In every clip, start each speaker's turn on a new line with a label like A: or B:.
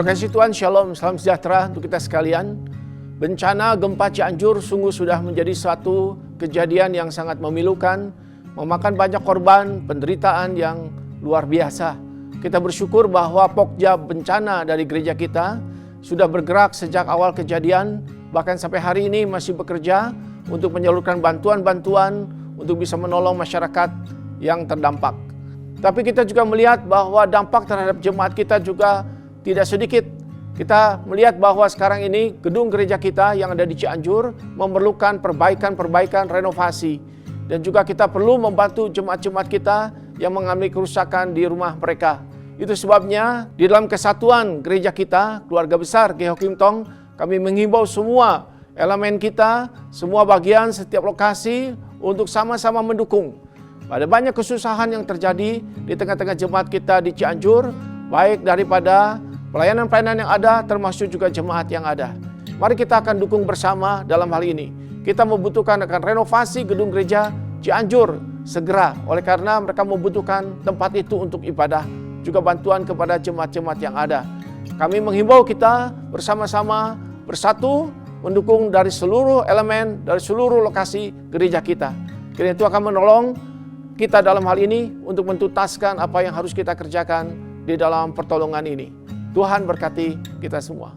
A: Saudara kasih Tuhan, Shalom, salam sejahtera untuk kita sekalian. Bencana gempa Cianjur sungguh sudah menjadi suatu kejadian yang sangat memilukan, memakan banyak korban, penderitaan yang luar biasa. Kita bersyukur bahwa Pokja bencana dari gereja kita sudah bergerak sejak awal kejadian, bahkan sampai hari ini masih bekerja untuk menyalurkan bantuan-bantuan untuk bisa menolong masyarakat yang terdampak. Tapi kita juga melihat bahwa dampak terhadap jemaat kita juga tidak sedikit. Kita melihat bahwa sekarang ini gedung gereja kita yang ada di Cianjur memerlukan perbaikan, renovasi. Dan juga kita perlu membantu jemaat-jemaat kita yang mengalami kerusakan di rumah mereka. Itu sebabnya di dalam kesatuan gereja kita, keluarga besar GH Kim Tong, kami menghimbau semua elemen kita, semua bagian, setiap lokasi untuk sama-sama mendukung. Ada banyak kesusahan yang terjadi di tengah-tengah jemaat kita di Cianjur, baik daripada pelayanan-pelayanan yang ada, termasuk juga jemaat yang ada. Mari kita akan dukung bersama dalam hal ini. Kita membutuhkan akan renovasi gedung gereja Cianjur segera, oleh karena mereka membutuhkan tempat itu untuk ibadah, juga bantuan kepada jemaat-jemaat yang ada. Kami menghimbau kita bersama-sama bersatu mendukung dari seluruh elemen, dari seluruh lokasi gereja kita. Kiranya Tuhan akan menolong kita dalam hal ini untuk mentuntaskan apa yang harus kita kerjakan di dalam pertolongan ini. Tuhan berkati kita semua.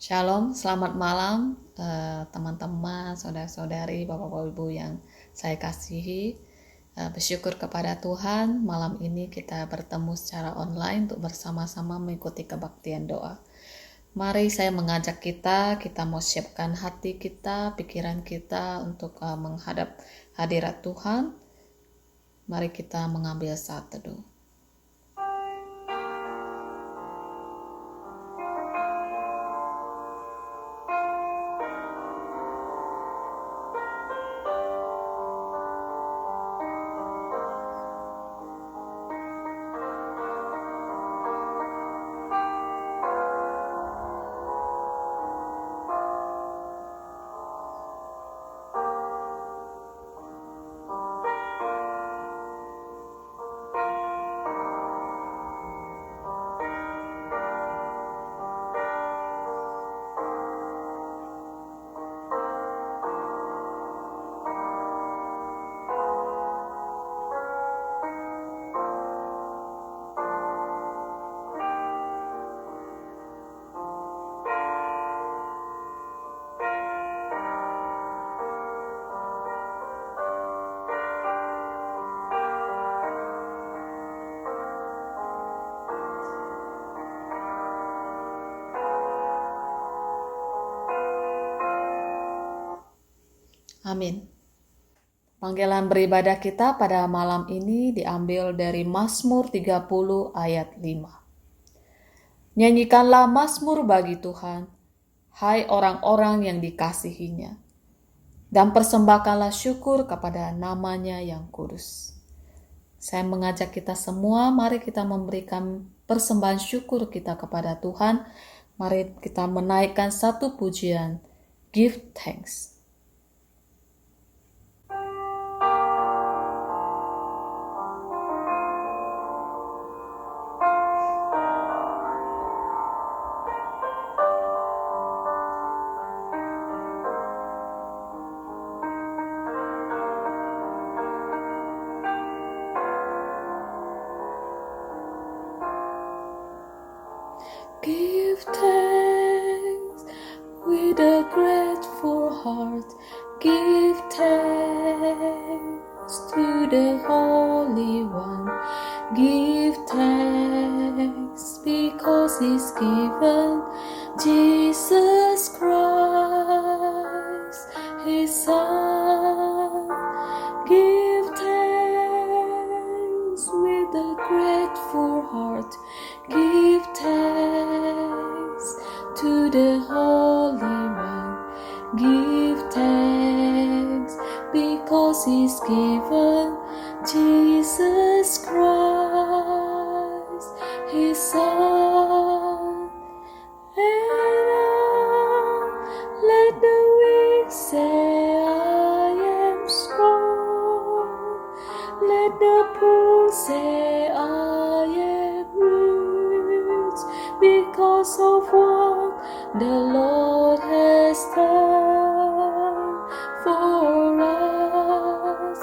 B: Shalom, selamat malam teman-teman, saudara-saudari, bapak-bapak ibu yang saya kasihi. Bersyukur kepada Tuhan, malam ini kita bertemu secara online untuk bersama-sama mengikuti kebaktian doa. Mari saya mengajak kita mau siapkan hati kita, pikiran kita untuk menghadap hadirat Tuhan. Mari kita mengambil saat teduh. Amin. Panggilan beribadah kita pada malam ini diambil dari Mazmur 30 ayat 5. Nyanyikanlah mazmur bagi Tuhan, hai orang-orang yang dikasihinya, dan persembahkanlah syukur kepada namanya yang kudus. Saya mengajak kita semua, mari kita memberikan persembahan syukur kita kepada Tuhan. Mari kita menaikkan satu pujian, Give Thanks. Give thanks with a grateful heart. Give thanks to the Holy One. Give thanks because He's given Jesus Christ, His Son. Give thanks with a grateful heart. Give thanks to the Holy One. Give thanks because He's given Jesus Christ, His Son. And let the weak say, I am strong. Let the poor say, I am rich, because of what the Lord has done for us.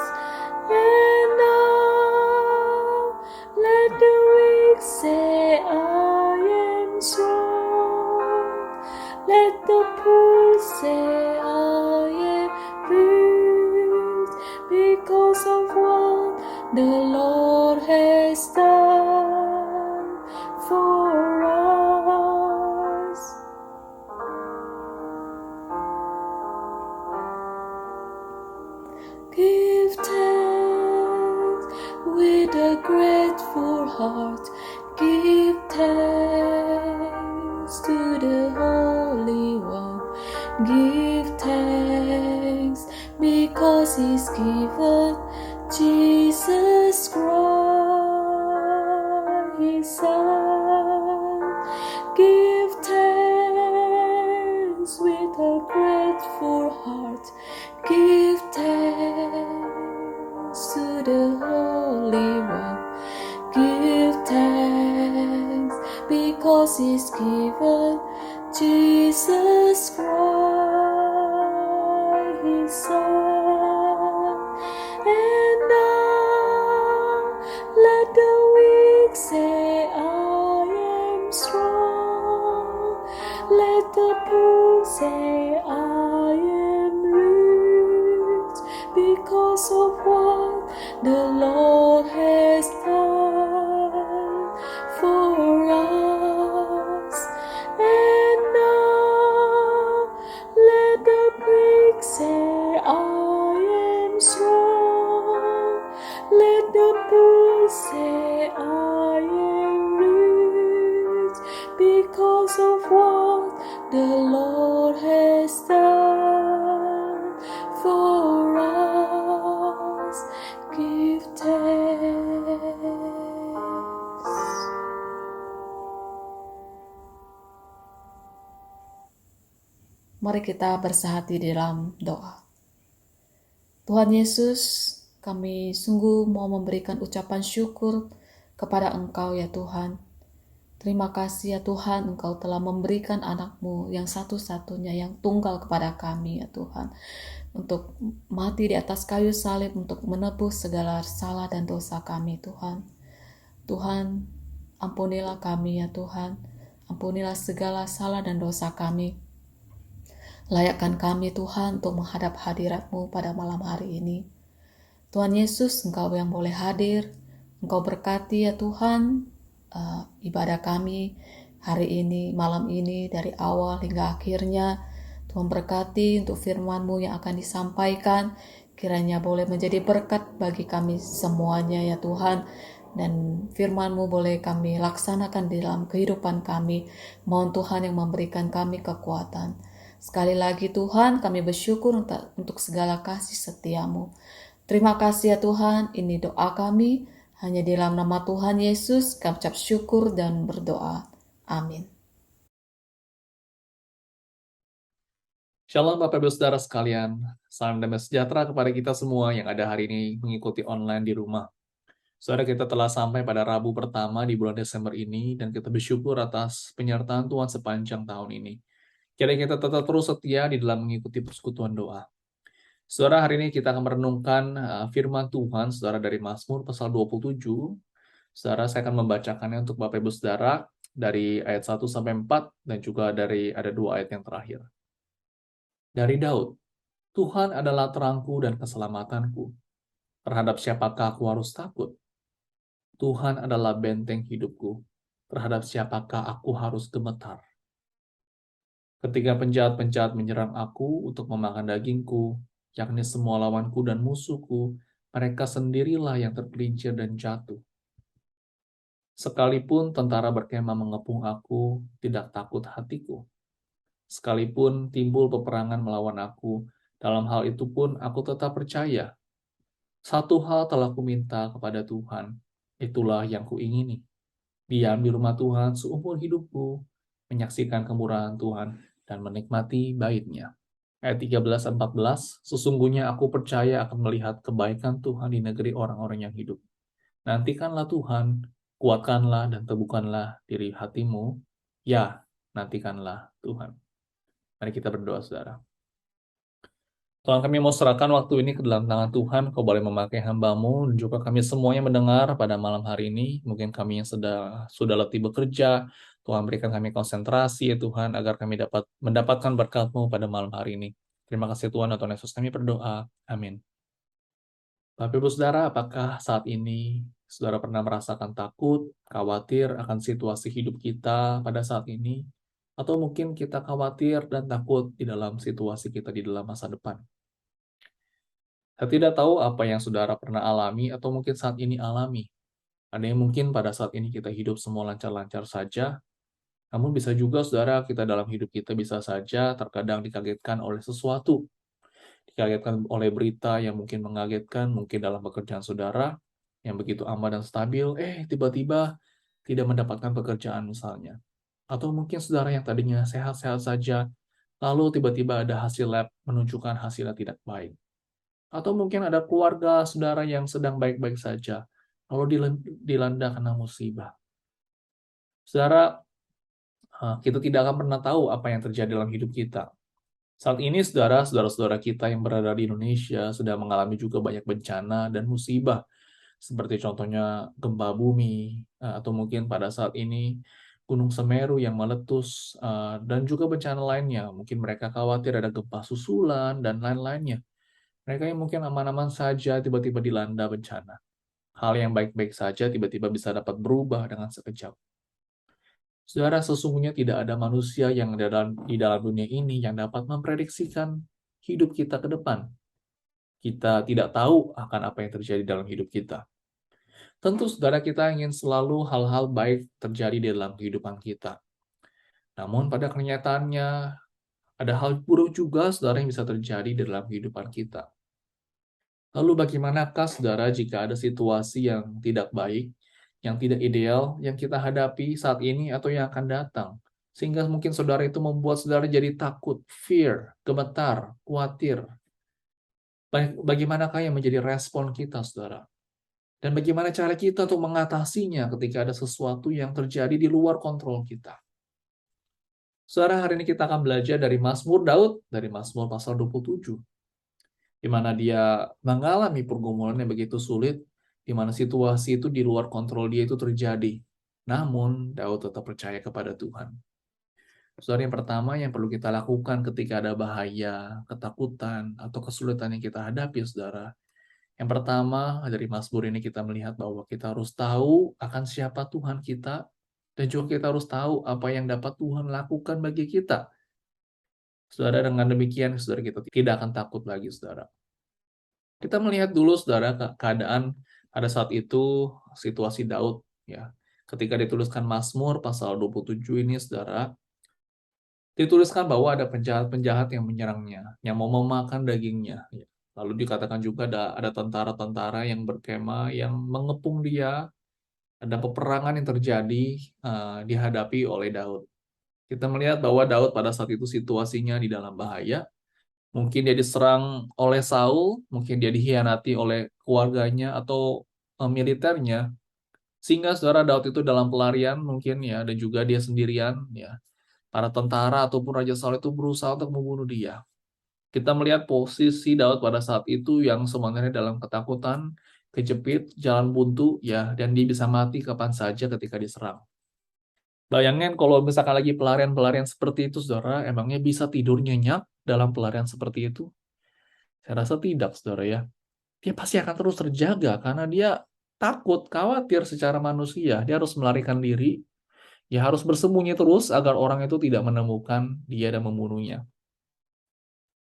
B: And now let the weak say, I am strong. Let the poor say, I am rich, because of what the Lord has done for us. Give thanks with a grateful heart. Give thanks to the Holy One. Give thanks because He's given Jesus Christ, His Son. Give thanks with a grateful heart. Give thanks to the Holy One. Give thanks because He's given Jesus Christ, His Son. And now let the weak say, I am strong. Let the poor say, I am rich because of what the Lord has done for us. And now let the weak say, I am strong. Let the poor say, I am rich because of what the Lord has done for us. Give thanks. Mari kita bersahati di dalam doa. Tuhan Yesus, kami sungguh mau memberikan ucapan syukur kepada Engkau ya Tuhan. Terima kasih ya Tuhan, Engkau telah memberikan anak-Mu yang satu-satunya, yang tunggal kepada kami ya Tuhan. Untuk mati di atas kayu salib, untuk menebus segala salah dan dosa kami Tuhan. Tuhan, ampunilah kami ya Tuhan. Ampunilah segala salah dan dosa kami. Layakkan kami Tuhan untuk menghadap hadirat-Mu pada malam hari ini. Tuhan Yesus, Engkau yang boleh hadir. Engkau berkati ya Tuhan ibadah kami hari ini, malam ini, dari awal hingga akhirnya. Tuhan berkati untuk firman-Mu yang akan disampaikan. Kiranya boleh menjadi berkat bagi kami semuanya ya Tuhan. Dan firman-Mu boleh kami laksanakan di dalam kehidupan kami. Mohon Tuhan yang memberikan kami kekuatan. Sekali lagi Tuhan, kami bersyukur untuk segala kasih setia-Mu. Terima kasih ya Tuhan, ini doa kami. Hanya di dalam nama Tuhan Yesus, kami ucap syukur dan berdoa. Amin.
C: Shalom Bapak Ibu Saudara sekalian, salam damai sejahtera kepada kita semua yang ada hari ini mengikuti online di rumah. Saudara, kita telah sampai pada Rabu pertama di bulan Desember ini, dan kita bersyukur atas penyertaan Tuhan sepanjang tahun ini. Kiranya kita tetap terus setia di dalam mengikuti persekutuan doa. Saudara, hari ini kita akan merenungkan firman Tuhan, saudara, dari Mazmur pasal 27. Saudara, saya akan membacakannya untuk Bapak Ibu Saudara dari ayat 1 sampai 4, dan juga ada 2 ayat yang terakhir. Dari Daud, Tuhan adalah terangku dan keselamatanku. Terhadap siapakah aku harus takut? Tuhan adalah benteng hidupku. Terhadap siapakah aku harus gemetar? Ketika penjahat-penjahat menyerang aku untuk memakan dagingku, yakni semua lawanku dan musuhku, mereka sendirilah yang tergelincir dan jatuh. Sekalipun tentara berkemah mengepung aku, tidak takut hatiku. Sekalipun timbul peperangan melawan aku, dalam hal itu pun aku tetap percaya. Satu hal telah kuminta kepada Tuhan, itulah yang kuingini. Diam di rumah Tuhan seumur hidupku, menyaksikan kemurahan Tuhan, dan menikmati bait-Nya. Ayat 13-14, sesungguhnya aku percaya akan melihat kebaikan Tuhan di negeri orang-orang yang hidup. Nantikanlah Tuhan, kuatkanlah dan teguhkanlah diri hatimu. Ya, nantikanlah Tuhan. Mari kita berdoa, saudara. Tuhan, kami mau serahkan waktu ini ke dalam tangan Tuhan. Kau boleh memakai hamba-Mu, dan juga kami semuanya mendengar pada malam hari ini. Mungkin kami yang sudah letih bekerja, Tuhan berikan kami konsentrasi ya Tuhan, agar kami dapat mendapatkan berkat-Mu pada malam hari ini. Terima kasih Tuhan, Tuhan Yesus kami berdoa. Amin. Bapak Ibu Saudara, apakah saat ini Saudara pernah merasakan takut, khawatir akan situasi hidup kita pada saat ini? Atau mungkin kita khawatir dan takut di dalam situasi kita di dalam masa depan? Saya tidak tahu apa yang saudara pernah alami atau mungkin saat ini alami. Ada yang mungkin pada saat ini kita hidup semua lancar-lancar saja, namun bisa juga saudara kita dalam hidup kita bisa saja terkadang dikagetkan oleh sesuatu. Dikagetkan oleh berita yang mungkin mengagetkan, mungkin dalam pekerjaan saudara yang begitu aman dan stabil, tiba-tiba tidak mendapatkan pekerjaan misalnya. Atau mungkin saudara yang tadinya sehat-sehat saja, lalu tiba-tiba ada hasil lab menunjukkan hasilnya tidak baik. Atau mungkin ada keluarga saudara yang sedang baik-baik saja, lalu dilanda kena musibah. Saudara, kita tidak akan pernah tahu apa yang terjadi dalam hidup kita. Saat ini saudara-saudara kita yang berada di Indonesia sedang mengalami juga banyak bencana dan musibah, seperti contohnya gempa bumi, atau mungkin pada saat ini Gunung Semeru yang meletus, dan juga bencana lainnya. Mungkin mereka khawatir ada gempa susulan dan lain-lainnya. Mereka yang mungkin aman-aman saja tiba-tiba dilanda bencana. Hal yang baik-baik saja tiba-tiba bisa dapat berubah dengan sekejap. Saudara, sesungguhnya tidak ada manusia yang di dalam dunia ini yang dapat memprediksikan hidup kita ke depan. Kita tidak tahu akan apa yang terjadi dalam hidup kita. Tentu, saudara, kita ingin selalu hal-hal baik terjadi di dalam kehidupan kita. Namun, pada kenyataannya, ada hal buruk juga, saudara, yang bisa terjadi di dalam kehidupan kita. Lalu bagaimanakah, saudara, jika ada situasi yang tidak baik, yang tidak ideal, yang kita hadapi saat ini atau yang akan datang? Sehingga mungkin saudara itu membuat saudara jadi takut, fear, gemetar, khawatir. Bagaimanakah yang menjadi respon kita, saudara? Dan bagaimana cara kita untuk mengatasinya ketika ada sesuatu yang terjadi di luar kontrol kita? Saudara, hari ini kita akan belajar dari Mazmur Daud, dari Mazmur pasal 27. Di mana dia mengalami pergumulan yang begitu sulit, di mana situasi itu di luar kontrol dia itu terjadi. Namun, Daud tetap percaya kepada Tuhan. Saudara, yang pertama yang perlu kita lakukan ketika ada bahaya, ketakutan, atau kesulitan yang kita hadapi, saudara. Yang pertama, dari Mazmur ini kita melihat bahwa kita harus tahu akan siapa Tuhan kita, dan juga kita harus tahu apa yang dapat Tuhan lakukan bagi kita. Saudara, dengan demikian, saudara, kita tidak akan takut lagi, saudara. Kita melihat dulu, saudara, keadaan pada saat itu, situasi Daud, ya. Ketika dituliskan Mazmur pasal 27 ini, saudara, dituliskan bahwa ada penjahat-penjahat yang menyerangnya, yang mau memakan dagingnya. Ya. Lalu dikatakan juga ada tentara-tentara yang berkemah, yang mengepung dia, ada peperangan yang terjadi, dihadapi oleh Daud. Kita melihat bahwa Daud pada saat itu situasinya di dalam bahaya. Mungkin dia diserang oleh Saul, mungkin dia dikhianati oleh keluarganya atau militernya. Sehingga saudara, Daud itu dalam pelarian mungkin ya, dan juga dia sendirian ya. Para tentara ataupun Raja Saul itu berusaha untuk membunuh dia. Kita melihat posisi Daud pada saat itu yang sebenarnya dalam ketakutan, kejepit, jalan buntu ya, dan dia bisa mati kapan saja ketika diserang. Bayangin kalau misalkan lagi pelarian-pelarian seperti itu, saudara, emangnya bisa tidur nyenyak dalam pelarian seperti itu? Saya rasa tidak, saudara ya. Dia pasti akan terus terjaga karena dia takut, khawatir secara manusia. Dia harus melarikan diri, ya harus bersembunyi terus agar orang itu tidak menemukan dia dan membunuhnya.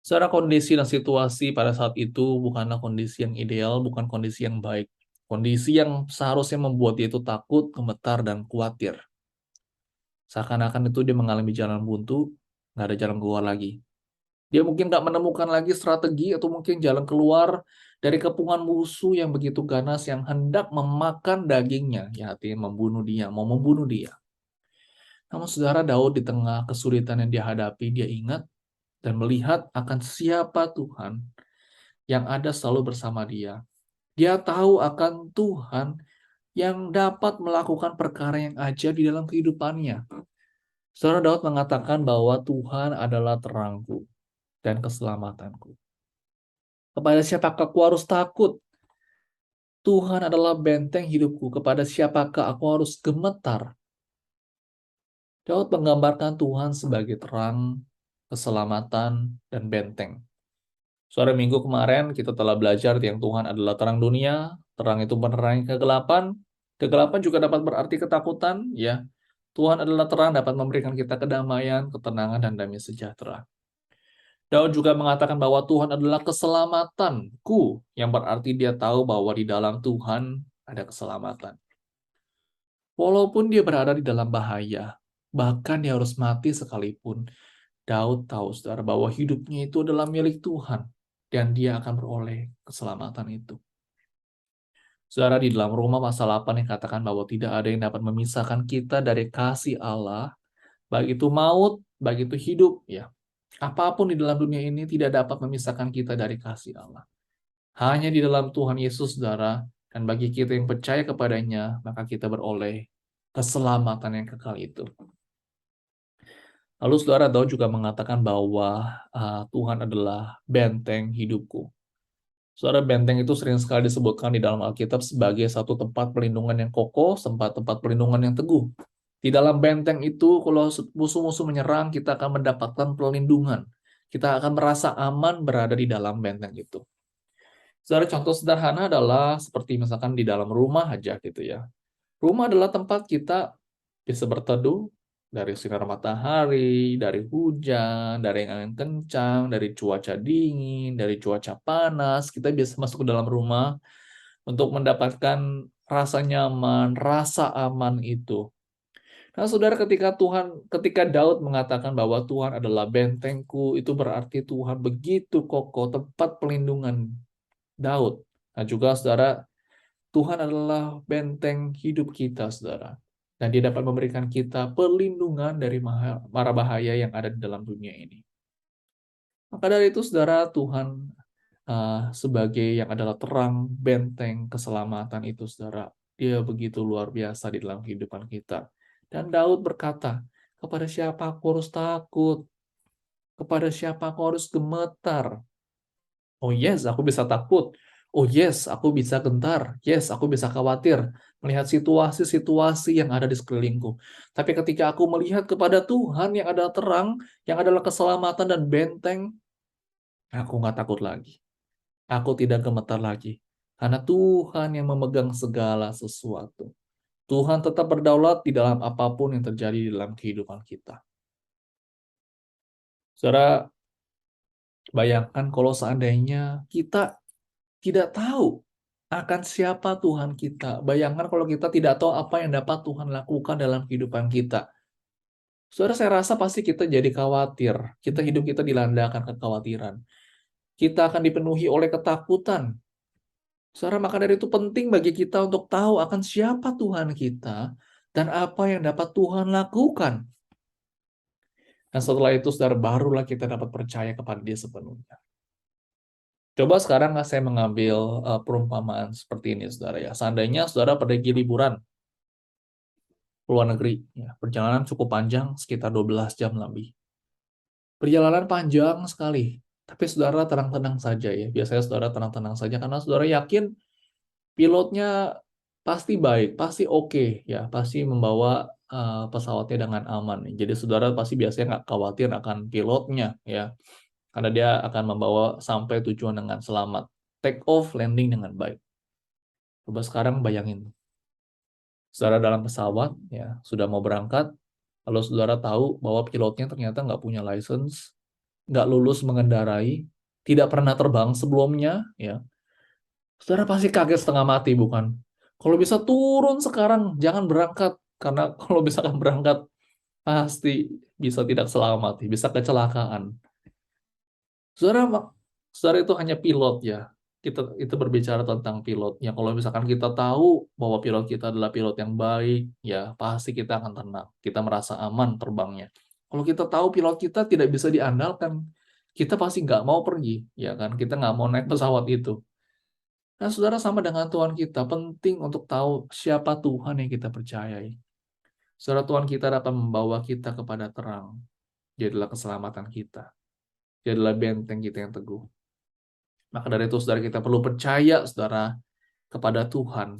C: Secara kondisi dan situasi pada saat itu bukanlah kondisi yang ideal, bukan kondisi yang baik. Kondisi yang seharusnya membuat dia itu takut, gemetar, dan khawatir. Seakan-akan itu dia mengalami jalan buntu, nggak ada jalan keluar lagi. Dia mungkin nggak menemukan lagi strategi atau mungkin jalan keluar dari kepungan musuh yang begitu ganas yang hendak memakan dagingnya, ya artinya membunuh dia, mau membunuh dia. Namun saudara, Daud di tengah kesulitan yang dia hadapi, dia ingat dan melihat akan siapa Tuhan yang ada selalu bersama dia. Dia tahu akan Tuhan yang dapat melakukan perkara yang ajaib di dalam kehidupannya. Saudara, Daud mengatakan bahwa Tuhan adalah terangku dan keselamatanku. Kepada siapakah aku harus takut? Tuhan adalah benteng hidupku. Kepada siapakah aku harus gemetar? Daud menggambarkan Tuhan sebagai terang, keselamatan, dan benteng. Sore minggu kemarin kita telah belajar yang Tuhan adalah terang dunia, terang itu menerangi kegelapan, kegelapan juga dapat berarti ketakutan, ya. Tuhan adalah terang dapat memberikan kita kedamaian, ketenangan, dan damai sejahtera. Daud juga mengatakan bahwa Tuhan adalah keselamatanku, yang berarti dia tahu bahwa di dalam Tuhan ada keselamatan. Walaupun dia berada di dalam bahaya, bahkan dia harus mati sekalipun, Daud tahu, saudara, bahwa hidupnya itu adalah milik Tuhan, dan dia akan beroleh keselamatan itu. Saudara, di dalam Roma pasal 8 yang katakan bahwa tidak ada yang dapat memisahkan kita dari kasih Allah, baik itu maut, baik itu hidup, ya. Apapun di dalam dunia ini tidak dapat memisahkan kita dari kasih Allah. Hanya di dalam Tuhan Yesus, saudara, dan bagi kita yang percaya kepadanya, maka kita beroleh keselamatan yang kekal itu. Lalu saudara, Daud juga mengatakan bahwa Tuhan adalah benteng hidupku. Saudara, benteng itu sering sekali disebutkan di dalam Alkitab sebagai satu tempat perlindungan yang kokoh, tempat perlindungan yang teguh. Di dalam benteng itu, kalau musuh-musuh menyerang, kita akan mendapatkan perlindungan. Kita akan merasa aman berada di dalam benteng itu. Saudara, contoh sederhana adalah seperti misalkan di dalam rumah aja gitu ya. Rumah adalah tempat kita bisa berteduh dari sinar matahari, dari hujan, dari angin kencang, dari cuaca dingin, dari cuaca panas. Kita bisa masuk ke dalam rumah untuk mendapatkan rasa nyaman, rasa aman itu. Nah, saudara, ketika Daud mengatakan bahwa Tuhan adalah bentengku, itu berarti Tuhan begitu kokoh, tempat pelindungan Daud. Nah, juga saudara, Tuhan adalah benteng hidup kita, saudara. Dan Dia dapat memberikan kita perlindungan dari mara bahaya yang ada di dalam dunia ini. Maka dari itu, saudara, Tuhan sebagai yang adalah terang benteng keselamatan itu, saudara, Dia begitu luar biasa di dalam kehidupan kita. Dan Daud berkata, kepada siapa aku harus takut? Kepada siapa aku harus gemetar? Oh yes, aku bisa takut. Oh yes, aku bisa gentar. Yes, aku bisa khawatir melihat situasi-situasi yang ada di sekelilingku. Tapi ketika aku melihat kepada Tuhan yang adalah terang, yang adalah keselamatan dan benteng, aku nggak takut lagi. Aku tidak gemetar lagi. Karena Tuhan yang memegang segala sesuatu. Tuhan tetap berdaulat di dalam apapun yang terjadi di dalam kehidupan kita. Saudara, bayangkan kalau seandainya kita tidak tahu akan siapa Tuhan kita. Bayangkan kalau kita tidak tahu apa yang dapat Tuhan lakukan dalam kehidupan kita. Saudara, saya rasa pasti kita jadi khawatir. Hidup kita dilandahkan kekhawatiran. Kita akan dipenuhi oleh ketakutan. Saudara, maka dari itu penting bagi kita untuk tahu akan siapa Tuhan kita dan apa yang dapat Tuhan lakukan. Dan setelah itu, saudara, barulah kita dapat percaya kepada Dia sepenuhnya. Coba sekarang saya mengambil perumpamaan seperti ini, saudara ya. Seandainya saudara pergi liburan ke luar negeri, ya, perjalanan cukup panjang, sekitar 12 jam lebih. Perjalanan panjang sekali, tapi saudara tenang-tenang saja ya. Biasanya saudara tenang-tenang saja karena saudara yakin pilotnya pasti baik, pasti oke, ya, pasti membawa pesawatnya dengan aman. Jadi saudara pasti biasanya nggak khawatir akan pilotnya, ya, karena dia akan membawa sampai tujuan dengan selamat, take off, landing dengan baik. Coba sekarang bayangin, saudara dalam pesawat, ya, sudah mau berangkat, lalu saudara tahu bahwa pilotnya ternyata nggak punya license, nggak lulus mengendarai, tidak pernah terbang sebelumnya, ya, saudara pasti kaget setengah mati, bukan? Kalau bisa turun sekarang, jangan berangkat, karena kalau misalkan berangkat, pasti bisa tidak selamat, bisa kecelakaan. Saudara, saudara itu hanya pilot ya. Kita itu berbicara tentang pilotnya. Kalau misalkan kita tahu bahwa pilot kita adalah pilot yang baik, ya pasti kita akan tenang. Kita merasa aman terbangnya. Kalau kita tahu pilot kita tidak bisa diandalkan, kita pasti nggak mau pergi, ya kan? Kita nggak mau naik pesawat itu. Nah, saudara, sama dengan Tuhan kita, penting untuk tahu siapa Tuhan yang kita percayai. Saudara, Tuhan kita dapat membawa kita kepada terang. Dia adalah keselamatan kita. Dia adalah benteng kita yang teguh. Maka dari itu, saudara, kita perlu percaya, saudara, kepada Tuhan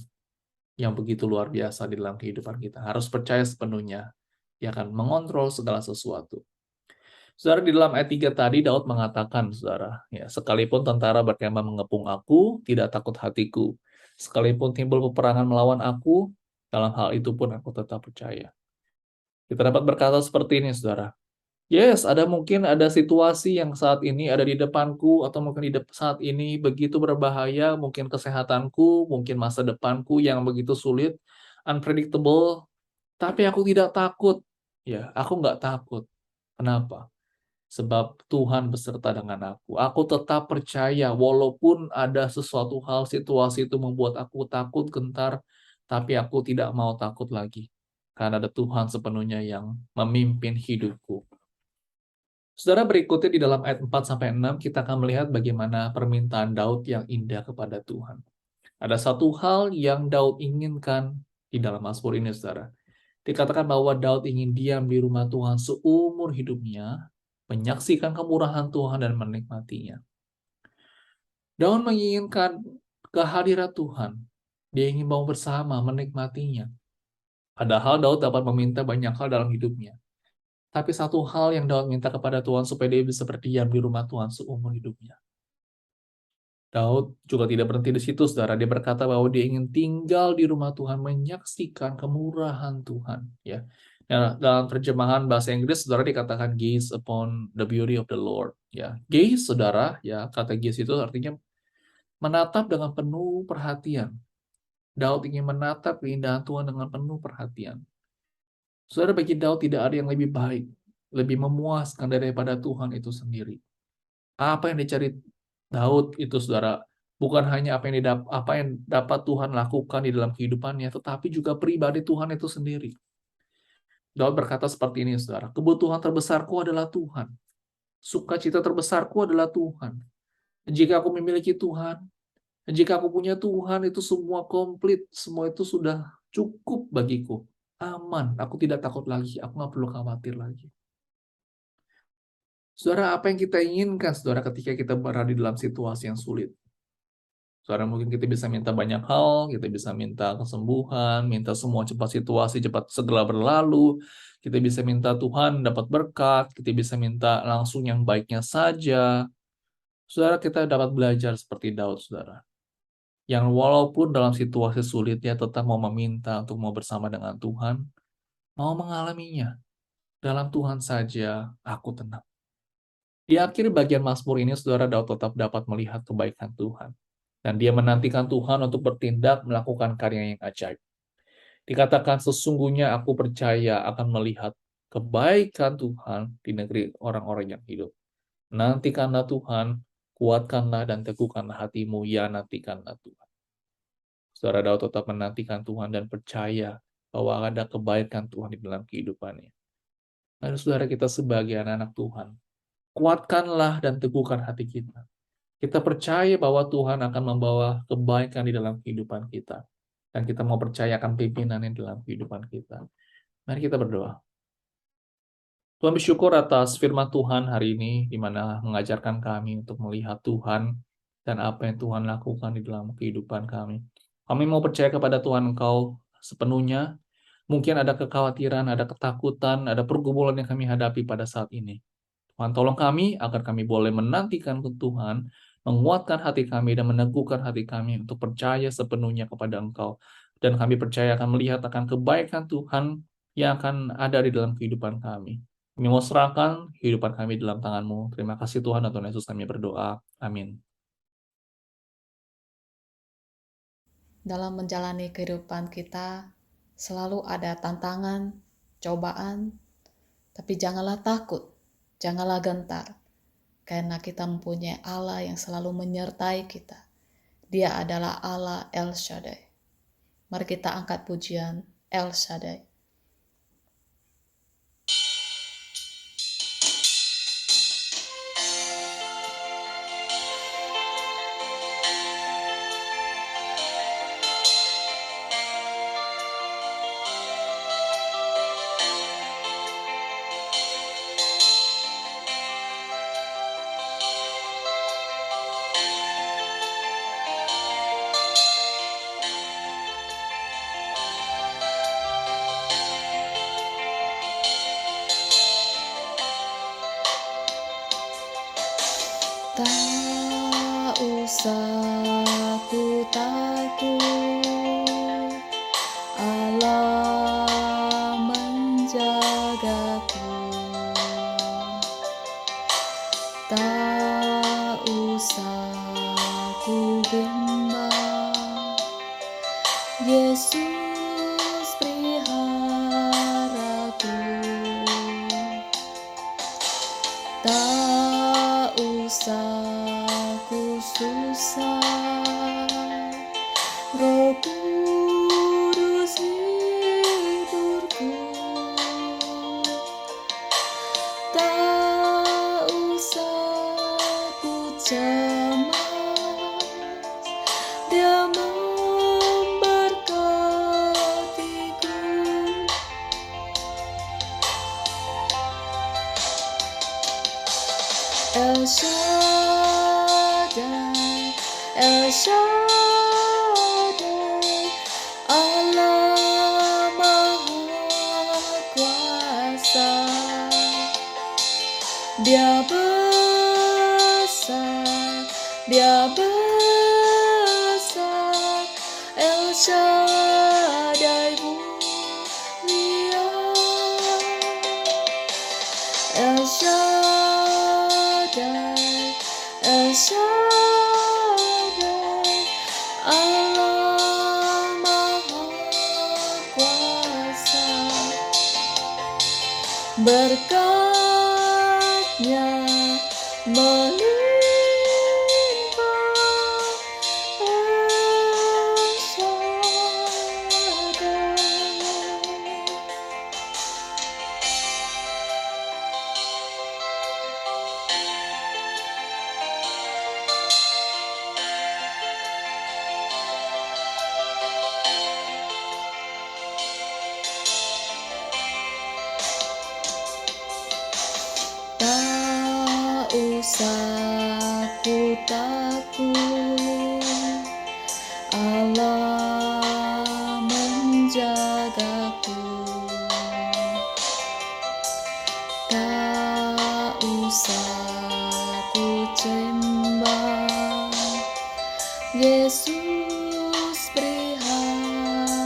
C: yang begitu luar biasa di dalam kehidupan kita. Harus percaya sepenuhnya. Dia akan mengontrol segala sesuatu. Saudara, di dalam ayat 3 tadi, Daud mengatakan, saudara, ya, sekalipun tentara berkemah mengepung aku, tidak takut hatiku. Sekalipun timbul peperangan melawan aku, dalam hal itu pun aku tetap percaya. Kita dapat berkata seperti ini, saudara. Yes, mungkin ada situasi yang saat ini ada di depanku, atau mungkin saat ini begitu berbahaya, mungkin kesehatanku, mungkin masa depanku yang begitu sulit, unpredictable, tapi aku tidak takut. Ya, aku nggak takut. Kenapa? Sebab Tuhan beserta dengan aku. Aku tetap percaya, walaupun ada sesuatu hal, situasi itu membuat aku takut, gentar, tapi aku tidak mau takut lagi. Karena ada Tuhan sepenuhnya yang memimpin hidupku. Saudara, berikutnya di dalam ayat 4-6 kita akan melihat bagaimana permintaan Daud yang indah kepada Tuhan. Ada satu hal yang Daud inginkan di dalam Mazmur ini, saudara. Dikatakan bahwa Daud ingin diam di rumah Tuhan seumur hidupnya, menyaksikan kemurahan Tuhan dan menikmatinya. Daud menginginkan kehadiran Tuhan. Dia ingin mau bersama menikmatinya. Padahal Daud dapat meminta banyak hal dalam hidupnya. Tapi satu hal yang Daud minta kepada Tuhan supaya dia bisa berdiam di rumah Tuhan seumur hidupnya. Daud juga tidak berhenti di situ, saudara. Dia berkata bahwa dia ingin tinggal di rumah Tuhan, menyaksikan kemurahan Tuhan. Ya, nah, dalam terjemahan bahasa Inggris, saudara, dikatakan gaze upon the beauty of the Lord. Ya, gaze, saudara, ya kata gaze itu artinya menatap dengan penuh perhatian. Daud ingin menatap keindahan Tuhan dengan penuh perhatian. Saudara, bagi Daud tidak ada yang lebih baik, lebih memuaskan daripada Tuhan itu sendiri. Apa yang dicari Daud itu, saudara, bukan hanya apa yang dapat Tuhan lakukan di dalam kehidupannya, tetapi juga pribadi Tuhan itu sendiri. Daud berkata seperti ini, saudara, kebutuhan terbesarku adalah Tuhan. Sukacita terbesarku adalah Tuhan. Jika aku memiliki Tuhan, jika aku punya Tuhan, itu semua komplit, semua itu sudah cukup bagiku. Aman, aku tidak takut lagi, aku nggak perlu khawatir lagi. Saudara, apa yang kita inginkan, saudara, ketika kita berada di dalam situasi yang sulit? Saudara, mungkin kita bisa minta banyak hal, kita bisa minta kesembuhan, minta semua cepat situasi cepat segera berlalu, kita bisa minta Tuhan dapat berkat, kita bisa minta langsung yang baiknya saja. Saudara, kita dapat belajar seperti Daud, saudara. Yang walaupun dalam situasi sulit, dia tetap mau meminta untuk mau bersama dengan Tuhan, mau mengalaminya. Dalam Tuhan saja, aku tenang. Di akhir bagian Mazmur ini, saudara, Daud tetap dapat melihat kebaikan Tuhan. Dan dia menantikan Tuhan untuk bertindak melakukan karya yang ajaib. Dikatakan sesungguhnya aku percaya akan melihat kebaikan Tuhan di negeri orang-orang yang hidup. Nantikanlah Tuhan, kuatkanlah dan teguhkanlah hatimu, ya nantikanlah Tuhan. Saudara, Daud tetap menantikan Tuhan dan percaya bahwa ada kebaikan Tuhan di dalam kehidupannya. Mari saudara, kita sebagai anak-anak Tuhan, kuatkanlah dan teguhkan hati kita. Kita percaya bahwa Tuhan akan membawa kebaikan di dalam kehidupan kita. Dan kita mau percaya akan pimpinannya dalam kehidupan kita. Mari kita berdoa. Tuhan, bersyukur atas firman Tuhan hari ini, di mana mengajarkan kami untuk melihat Tuhan dan apa yang Tuhan lakukan di dalam kehidupan kami. Kami mau percaya kepada Tuhan Engkau sepenuhnya. Mungkin ada kekhawatiran, ada ketakutan, ada pergumulan yang kami hadapi pada saat ini. Tuhan, tolong kami agar kami boleh menantikan ke Tuhan, menguatkan hati kami dan meneguhkan hati kami untuk percaya sepenuhnya kepada Engkau. Dan kami percaya akan melihat akan kebaikan Tuhan yang akan ada di dalam kehidupan kami. Kami mau serahkan kehidupan kami dalam tangan-Mu. Terima kasih Tuhan, dan Tuhan Yesus kami berdoa. Amin.
B: Dalam menjalani kehidupan kita, selalu ada tantangan, cobaan, tapi janganlah takut, janganlah gentar, karena kita mempunyai Allah yang selalu menyertai kita. Dia adalah Allah El Shaddai. Mari kita angkat pujian El Shaddai. Tak usah ku takut, Allah menjagaku. Tak usah ku bimbang, Yesus peliharaku. Tak usah ku susah, Roh Kudus hiburku. Tak usah ku cemas, Dia memberkatiku. El Shaddai, El Shaddai, Allah Maha Dia besar, Dia besar, El Shaddai mulia, El Shaddai, El Shaddai, Allah Maha Kuasa. Berkat-Nya melimpah El Shaddai. Tak usah ku takut, Allah menjagaku. Tak usah ku cembah, Yesus peliharaku.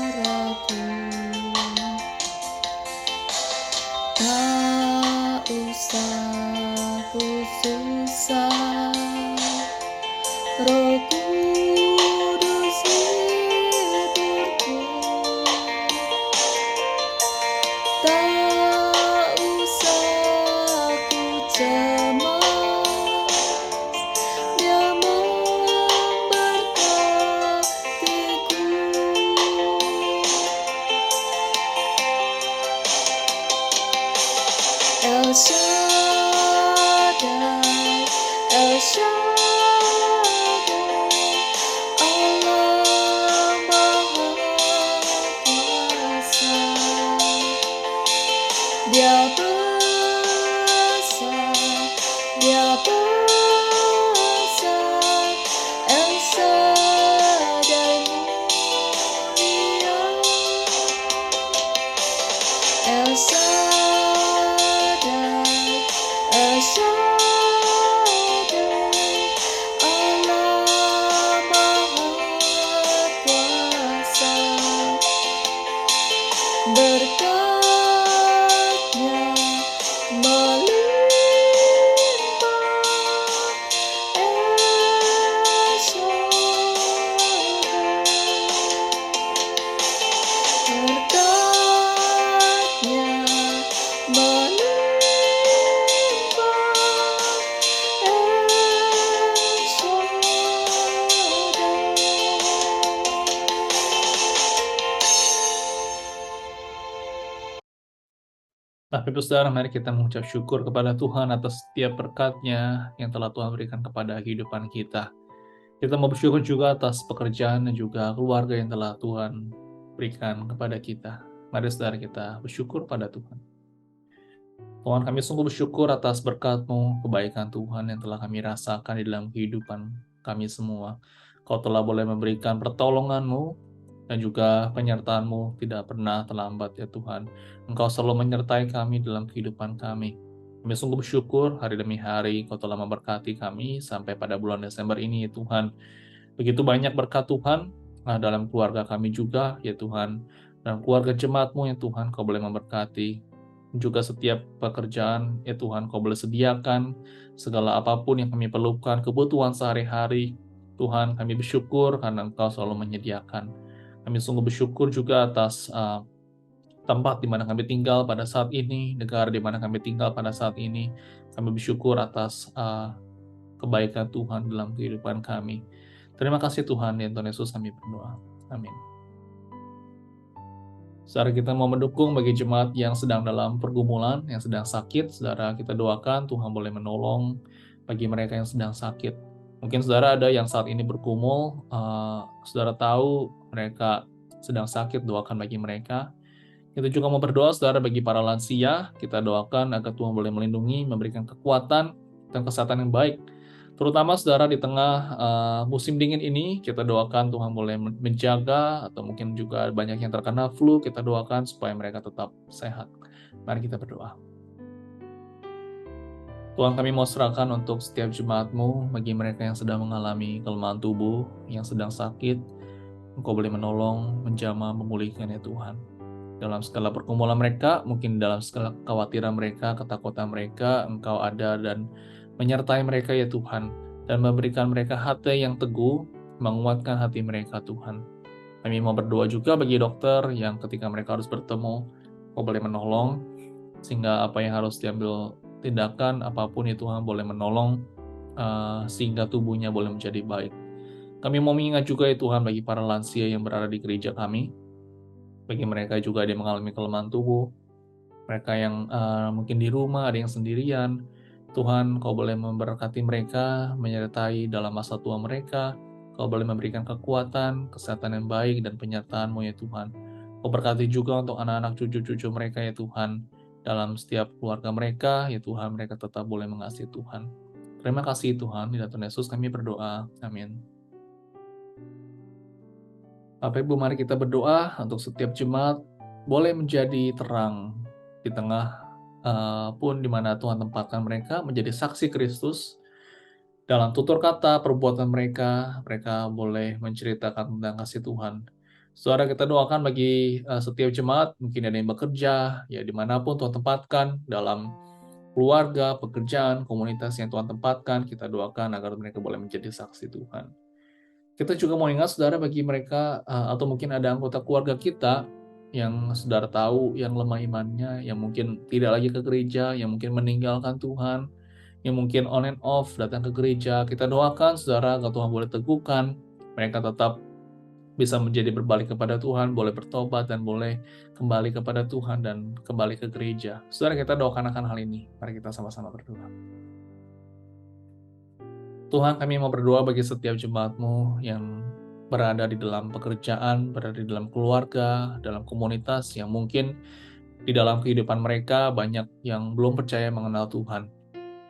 B: Tak usah ku susah, Roh Kudus hiburku. Tak usah ku cemas, Dia memberkatiku. El Shaddai, El Shaddai, Allah Maha Kuasa. Dia besar, Dia besar, El Shaddai mulia, El Shaddai, El Shaddai, Allah Maha Kuasa. Berkat-Nya melimpah El Shaddai. Berkat-Nya melimpah El Shaddai.
C: Bapak Ibu Saudara, mari kita mengucap syukur kepada Tuhan atas setiap berkat-Nya yang telah Tuhan berikan kepada kehidupan kita. Kita mau bersyukur juga atas pekerjaan dan juga keluarga yang telah Tuhan berikan kepada kita. Mari saudara kita bersyukur pada Tuhan. Tuhan, kami sungguh bersyukur atas berkat-Mu, kebaikan Tuhan yang telah kami rasakan di dalam kehidupan kami semua. Kau telah boleh memberikan pertolongan-Mu dan juga penyertaan-Mu tidak pernah terlambat ya Tuhan. Engkau selalu menyertai kami dalam kehidupan kami. Kami sungguh bersyukur hari demi hari Kau telah memberkati kami sampai pada bulan Desember ini ya Tuhan. Begitu banyak berkat Tuhan dalam keluarga kami juga ya Tuhan. Dan keluarga jemaat-Mu ya Tuhan Kau boleh memberkati. Juga setiap pekerjaan ya Tuhan Kau boleh sediakan segala apapun yang kami perlukan, kebutuhan sehari-hari. Tuhan, kami bersyukur karena Engkau selalu menyediakan. Kami sungguh bersyukur juga atas tempat di mana kami tinggal pada saat ini, negara di mana kami tinggal pada saat ini. Kami bersyukur atas kebaikan Tuhan dalam kehidupan kami. Terima kasih Tuhan, di Tuhan Yesus kami berdoa. Amin. Saudara, kita mau mendukung bagi jemaat yang sedang dalam pergumulan, yang sedang sakit. Saudara, kita doakan Tuhan boleh menolong bagi mereka yang sedang sakit. Mungkin saudara ada yang saat ini bergumul, saudara tahu mereka sedang sakit, doakan bagi mereka. Kita juga mau berdoa saudara bagi para lansia, kita doakan agar Tuhan boleh melindungi, memberikan kekuatan dan kesehatan yang baik. Terutama saudara di tengah musim dingin ini, kita doakan Tuhan boleh menjaga, atau mungkin juga banyak yang terkena flu, kita doakan supaya mereka tetap sehat. Mari kita berdoa. Tuhan, kami mau serahkan untuk setiap jemaat-Mu, bagi mereka yang sedang mengalami kelemahan tubuh, yang sedang sakit, Engkau boleh menolong, menjamah, memulihkan ya Tuhan. Dalam segala pergumulan mereka, mungkin dalam segala kekhawatiran mereka, ketakutan mereka, Engkau ada dan menyertai mereka ya Tuhan, dan memberikan mereka hati yang teguh, menguatkan hati mereka Tuhan. Kami mau berdoa juga bagi dokter yang ketika mereka harus bertemu, Engkau boleh menolong, sehingga apa yang harus diambil tindakan apapun ya Tuhan boleh menolong, sehingga tubuhnya boleh menjadi baik. Kami mau mengingat juga ya Tuhan bagi para lansia yang berada di gereja kami, bagi mereka juga ada yang mengalami kelemahan tubuh, mereka yang mungkin di rumah, ada yang sendirian. Tuhan, Kau boleh memberkati mereka, menyertai dalam masa tua mereka. Kau boleh memberikan kekuatan, kesehatan yang baik, dan penyertaan-Mu ya Tuhan. Kau berkati juga untuk anak-anak cucu-cucu mereka ya Tuhan. Dalam setiap keluarga mereka, ya Tuhan, mereka tetap boleh mengasihi Tuhan. Terima kasih Tuhan, di dalam Tuhan Yesus kami berdoa. Amin. Bapak Ibu, mari kita berdoa untuk setiap jemaat boleh menjadi terang di tengah pun di mana Tuhan tempatkan mereka menjadi saksi Kristus dalam tutur kata, perbuatan mereka, mereka boleh menceritakan tentang kasih Tuhan. Saudara, kita doakan bagi setiap jemaat, mungkin ada yang bekerja, ya dimanapun Tuhan tempatkan, dalam keluarga, pekerjaan, komunitas yang Tuhan tempatkan, kita doakan agar mereka boleh menjadi saksi Tuhan. Kita juga mau ingat, saudara, bagi mereka, atau mungkin ada anggota keluarga kita, yang saudara tahu, yang lemah imannya, yang mungkin tidak lagi ke gereja, yang mungkin meninggalkan Tuhan, yang mungkin on and off datang ke gereja, kita doakan saudara agar Tuhan boleh teguhkan, mereka tetap bisa menjadi berbalik kepada Tuhan, boleh bertobat dan boleh kembali kepada Tuhan dan kembali ke gereja. Saudara, kita doakan akan hal ini. Mari kita sama-sama berdoa. Tuhan, kami mau berdoa bagi setiap jemaat-Mu yang berada di dalam pekerjaan, berada di dalam keluarga, dalam komunitas yang mungkin di dalam kehidupan mereka banyak yang belum percaya mengenal Tuhan.